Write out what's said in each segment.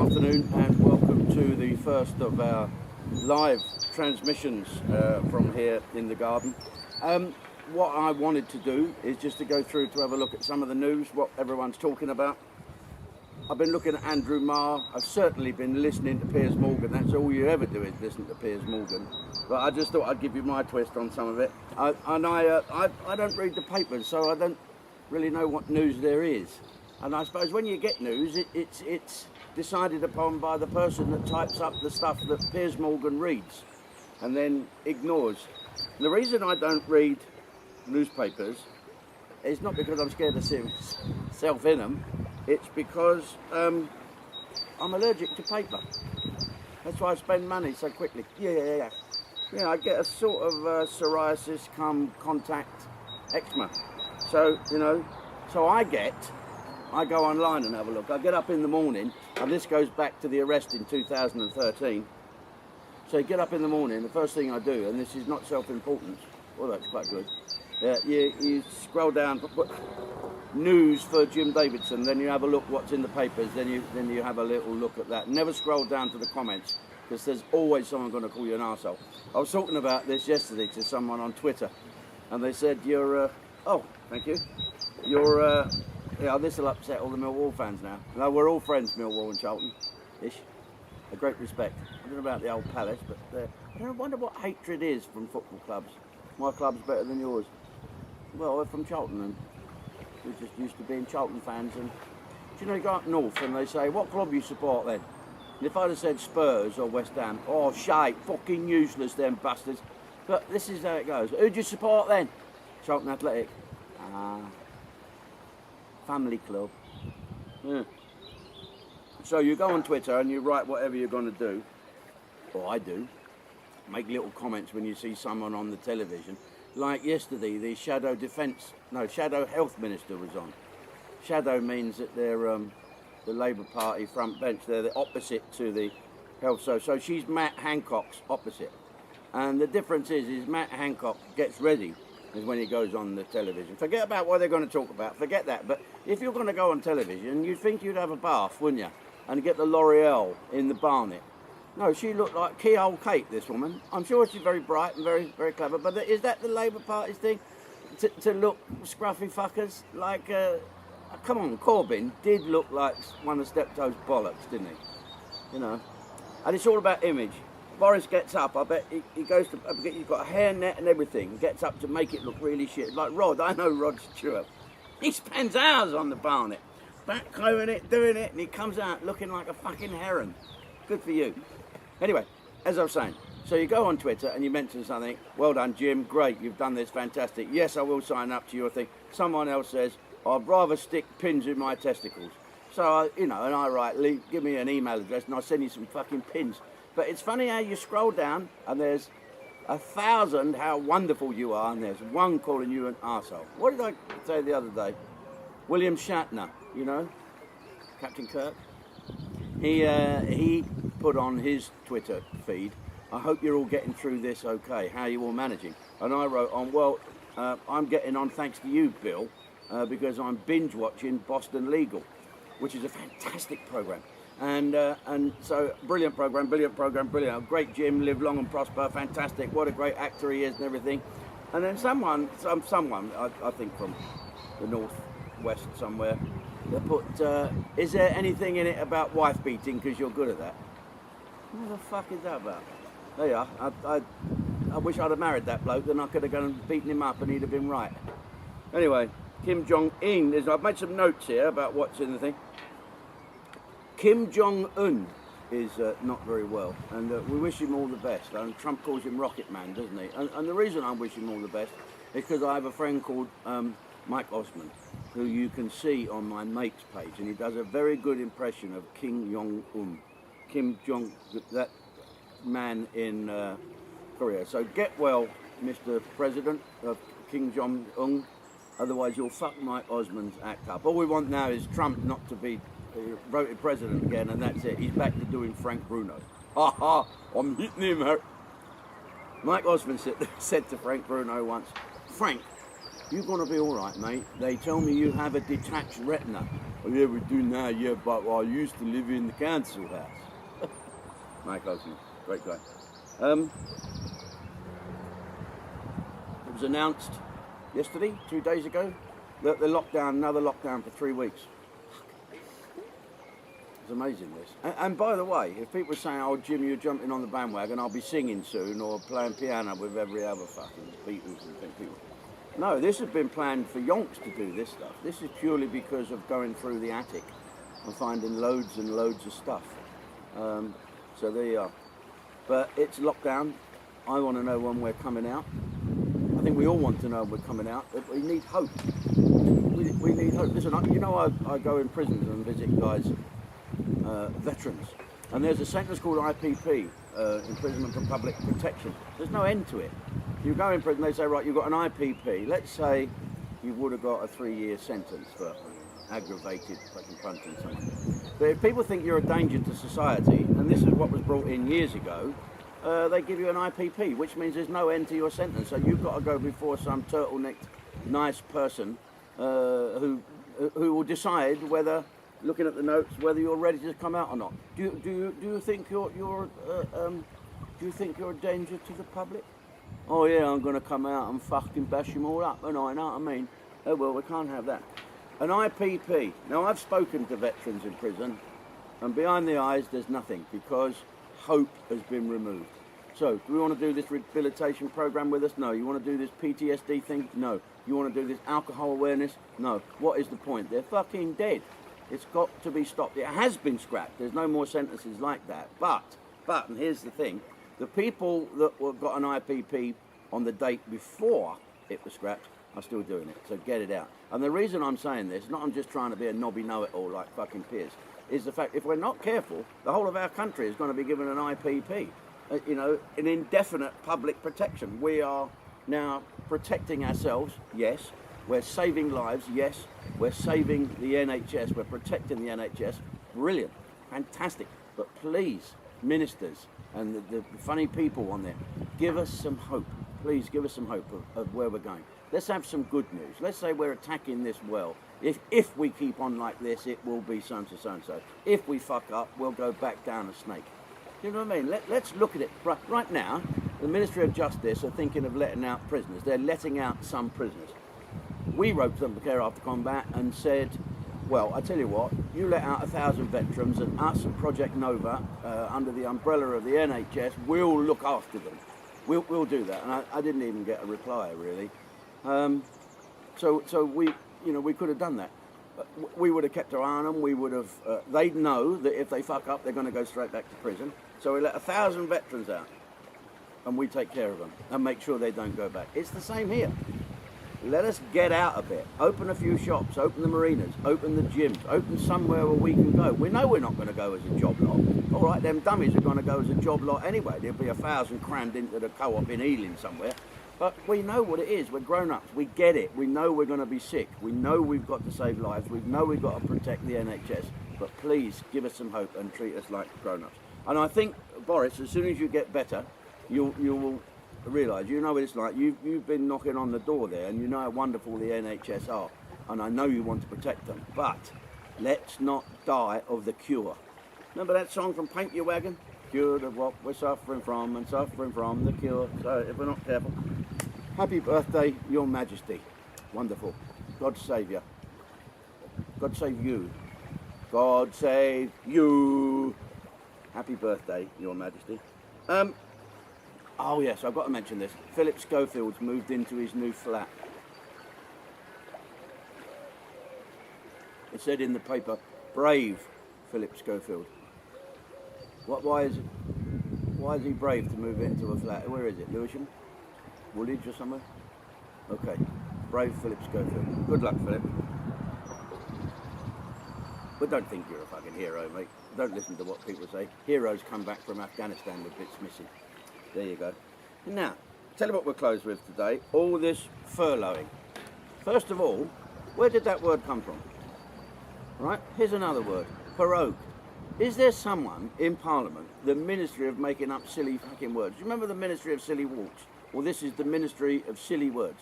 afternoon and welcome to the first of our live transmissions from here in the garden. What I wanted to do is just to go through to have a look at some of the news, what everyone's talking about. I've been looking at Andrew Marr. I've certainly been listening to Piers Morgan. That's all you ever do is listen to Piers Morgan. But I just thought I'd give you my twist on some of it. I don't read the papers, so I don't really know what news there is. And I suppose when you get news, it's decided upon by the person that types up the stuff that Piers Morgan reads and then ignores. And the reason I don't read newspapers is not because I'm scared to see myself in them. It's because I'm allergic to paper. That's why I spend money so quickly. Yeah. You know, I get a sort of psoriasis come contact eczema. So, you know, I go online and have a look. I get up in the morning, and this goes back to the arrest in 2013. So you get up in the morning, the first thing I do, and this is not self-importance, well, that's quite good. You scroll down, put news for Jim Davidson, then you have a look what's in the papers, then you have a little look at that. Never scroll down to the comments, because there's always someone going to call you an arsehole. I was talking about this yesterday to someone on Twitter, and they said, oh, thank you, yeah, this will upset all the Millwall fans now. No, we're all friends, Millwall and Charlton-ish. A great respect. I don't know about the old Palace, but I wonder what hatred is from football clubs. My club's better than yours. Well, we're from Charlton, and we're just used to being Charlton fans. And do you know, you go up north and they say, what club you support then? And if I'd have said Spurs or West Ham, oh, shite, fucking useless, them bastards. But this is how it goes. Who'd you support then? Charlton Athletic. Family club. Yeah. So you go on Twitter and you write whatever you're going to do, or I do, make little comments when you see someone on the television. Like yesterday, the Shadow Health Minister was on. Shadow means that they're the Labour Party front bench. They're the opposite to the health. So she's Matt Hancock's opposite. And the difference is Matt Hancock gets ready is when he goes on the television. Forget about what they're going to talk about, forget that. But if you're going to go on television, you'd think you'd have a bath, wouldn't you? And get the L'Oreal in the Barnet. No, she looked like keyhole Kate, this woman. I'm sure she's very bright and very, very clever, but is that the Labour Party's thing? To look scruffy fuckers? Like, come on, Corbyn did look like one of Steptoe's bollocks, didn't he? You know. And it's all about image. Boris gets up, I bet he goes to, he's got a hairnet and everything, gets up to make it look really shit. Like Rod, I know Rod Stewart. He spends hours on the Barnet, backcombing it, doing it, and he comes out looking like a fucking heron. Good for you. Anyway, as I was saying, so you go on Twitter and you mention something, well done Jim, great, you've done this, fantastic. Yes, I will sign up to your thing. Someone else says, I'd rather stick pins in my testicles. So, and I write, give me an email address and I'll send you some fucking pins. But it's funny how you scroll down and there's 1,000 how wonderful you are and there's one calling you an arsehole. What did I say the other day? William Shatner, Captain Kirk. He put on his Twitter feed, I hope you're all getting through this okay, how are you all managing? And I wrote on, well, I'm getting on thanks to you, Bill, because I'm binge watching Boston Legal, which is a fantastic programme. And so, brilliant programme, brilliant. Great Jim, live long and prosper, fantastic. What a great actor he is and everything. And then someone, I think from the northwest somewhere, they put, is there anything in it about wife beating because you're good at that? What the fuck is that about? There you are. I wish I'd have married that bloke, then I could have gone and beaten him up and he'd have been right. Anyway, Kim Jong-un, I've made some notes here about what's in the thing. Kim Jong-un is not very well, and we wish him all the best. And Trump calls him Rocket Man, doesn't he? And the reason I wish him all the best is because I have a friend called Mike Osmond, who you can see on my mate's page, and he does a very good impression of Kim Jong-un. Kim Jong, that man in Korea. So get well, Mr. President of Kim Jong-un, otherwise you'll fuck Mike Osmond's act up. All we want now is Trump not to be voted president again, and that's it. He's back to doing Frank Bruno. Ha ha, I'm hitting him. Mike Osmond said to Frank Bruno once, Frank, you're going to be all right, mate. They tell me you have a detached retina. Oh yeah, we do now, yeah, but I used to live in the council house. Mike Osmond, great guy. It was announced yesterday, 2 days ago, that the lockdown, another lockdown for 3 weeks. It's amazing, this. And by the way, if people are saying, oh, Jim, you're jumping on the bandwagon, I'll be singing soon or playing piano with every other fucking Beatles and people. No, this has been planned for yonks to do this stuff. This is purely because of going through the attic and finding loads and loads of stuff. So there you are. But it's lockdown. I want to know when we're coming out. I think we all want to know when we're coming out. But we need hope. We need hope. Listen, you know, I go in prisons and visit guys, veterans. And there's a sentence called IPP, Imprisonment for Public Protection. There's no end to it. You go in prison, they say, right, you've got an IPP. Let's say you would have got a 3-year sentence for aggravated fucking punching someone. But if people think you're a danger to society, and this is what was brought in years ago, they give you an IPP, which means there's no end to your sentence. So you've got to go before some turtlenecked, nice person who will decide whether, looking at the notes, whether you're ready to come out or not. Do you think you're a danger to the public? Oh yeah, I'm going to come out and fucking bash them all up, and I know what I mean. Oh well, we can't have that. An IPP. Now I've spoken to veterans in prison, and behind the eyes there's nothing, because hope has been removed. So, do we want to do this rehabilitation program with us? No. You want to do this PTSD thing? No. You want to do this alcohol awareness? No. What is the point? They're fucking dead. It's got to be stopped. It has been scrapped. There's no more sentences like that. But, and here's the thing, the people that got an IPP on the date before it was scrapped are still doing it, so get it out. And the reason I'm saying this, not I'm just trying to be a knobby know-it-all like fucking Piers, is the fact if we're not careful, the whole of our country is going to be given an IPP, you know, an indefinite public protection. We are now protecting ourselves, yes. We're saving lives, yes. We're saving the NHS, we're protecting the NHS. Brilliant, fantastic. But please, ministers and the funny people on there, give us some hope. Please give us some hope of where we're going. Let's have some good news. Let's say we're attacking this well. If we keep on like this, it will be so-and-so, so-and-so. If we fuck up, we'll go back down a snake. You know what I mean? Let's look at it. Right now, the Ministry of Justice are thinking of letting out prisoners. They're letting out some prisoners. We wrote to them, Care After Combat, and said, well, I tell you what, you let out 1,000 veterans, and us and Project Nova, under the umbrella of the NHS, we'll look after them. We'll do that. And I didn't even get a reply, really. So we, you know, we could have done that. We would have kept our eye on them. We would have. They'd know that if they fuck up, they're going to go straight back to prison. So we let 1,000 veterans out, and we take care of them and make sure they don't go back. It's the same here. Let us get out a bit. Open a few shops. Open the marinas. Open the gyms. Open somewhere where we can go. We know we're not going to go as a job lot. All right, them dummies are going to go as a job lot anyway. There'll be 1,000 crammed into the co-op in Ealing somewhere. But we know what it is. We're grown-ups. We get it. We know we're going to be sick. We know we've got to save lives. We know we've got to protect the NHS. But please give us some hope and treat us like grown-ups. And I think, Boris, as soon as you get better, you will realise, you know what it's like. You've been knocking on the door there, and you know how wonderful the NHS are. And I know you want to protect them. But let's not die of the cure. Remember that song from Paint Your Wagon? Cured of what we're suffering from, and suffering from the cure. So if we're not careful. Happy birthday, Your Majesty. Wonderful. God save you. God save you. God save you. Happy birthday, Your Majesty. Oh yes, I've got to mention this. Philip Schofield's moved into his new flat. It said in the paper, brave Philip Schofield. Why is he brave to move into a flat? Where is it? Lewisham? Woolwich or somewhere? Okay. Brave Philip Schofield. Good luck, Philip. But don't think you're a fucking hero, mate. Don't listen to what people say. Heroes come back from Afghanistan with bits missing. There you go. Now, tell you what we're closed with today. All this furloughing. First of all, where did that word come from? Right? Here's another word. Prorogued. Is there someone in Parliament, the Ministry of making up silly fucking words? Do you remember the Ministry of Silly Walks? Well, this is the Ministry of Silly Words.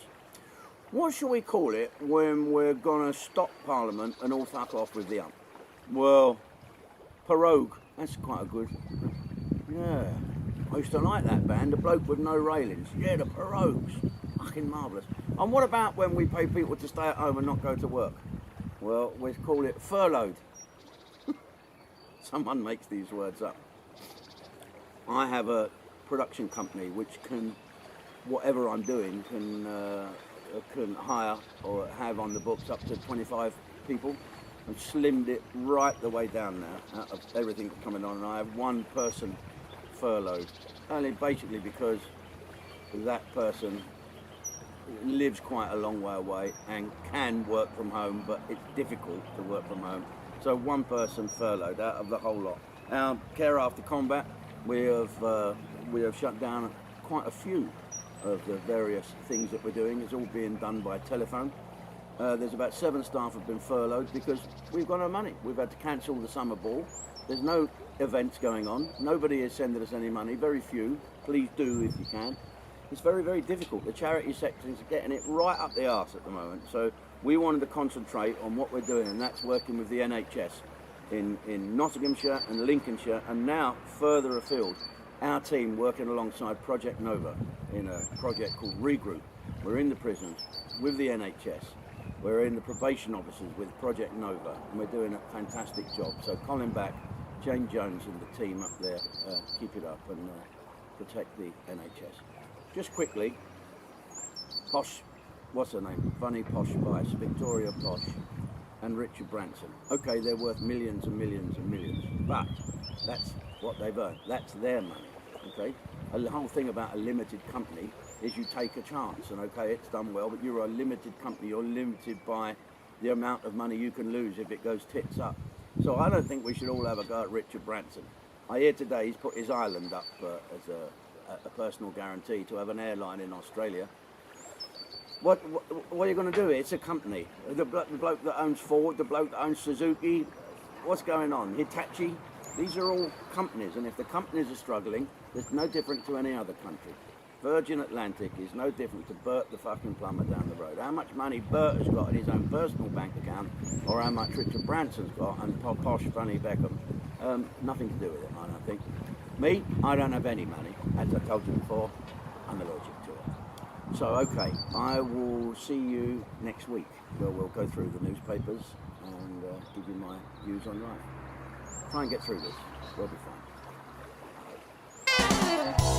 What shall we call it when we're going to stop Parliament and all fuck off with the ump? Well, Pirogue. That's quite a good. Yeah. I used to like that band, the bloke with no railings. Yeah, the Pirogues. Fucking marvellous. And what about when we pay people to stay at home and not go to work? Well, we call it furloughed. Someone makes these words up. I have a production company which can, whatever I'm doing, can hire or have on the books up to 25 people. I've slimmed it right the way down now, out of everything that's coming on, and I have one person furloughed, only basically because that person lives quite a long way away and can work from home, but it's difficult to work from home. So one person furloughed out of the whole lot. Our care after combat, we have shut down quite a few of the various things that we're doing. It's all being done by telephone. There's about 7 staff have been furloughed because we've got no money. We've had to cancel the summer ball. There's no events going on. Nobody is sending us any money, very few. Please do if you can. It's very, very difficult. The charity sector is getting it right up the arse at the moment. So we wanted to concentrate on what we're doing, and that's working with the NHS in Nottinghamshire and Lincolnshire, and now further afield. Our team working alongside Project Nova in a project called Regroup. We're in the prisons with the NHS. We're in the probation officers with Project Nova, and we're doing a fantastic job. So Colin Back, Jane Jones and the team up there, keep it up and protect the NHS. Just quickly, Posh, what's her name? Bunny Posh Spice, Victoria Posh and Richard Branson. Okay, they're worth millions and millions and millions, but that's what they've earned. That's their money, okay? The whole thing about a limited company is you take a chance, and okay, it's done well, but you're a limited company. You're limited by the amount of money you can lose if it goes tits up. So I don't think we should all have a go at Richard Branson. I hear today he's put his island up as a personal guarantee to have an airline in Australia. What are you going to do? It's a company. The bloke that owns Ford, the bloke that owns Suzuki, what's going on? Hitachi, these are all companies, and if the companies are struggling, it's no different to any other country. Virgin Atlantic is no different to Bert the fucking plumber down the road. How much money Bert has got in his own personal bank account, or how much Richard Branson's got, and Posh Bunny Beckham, nothing to do with it, I don't think. Me, I don't have any money. As I told you before, I'm allergic to it. So, okay, I will see you next week, where we'll go through the newspapers and give you my views on life. Try and get through this. We'll be fine.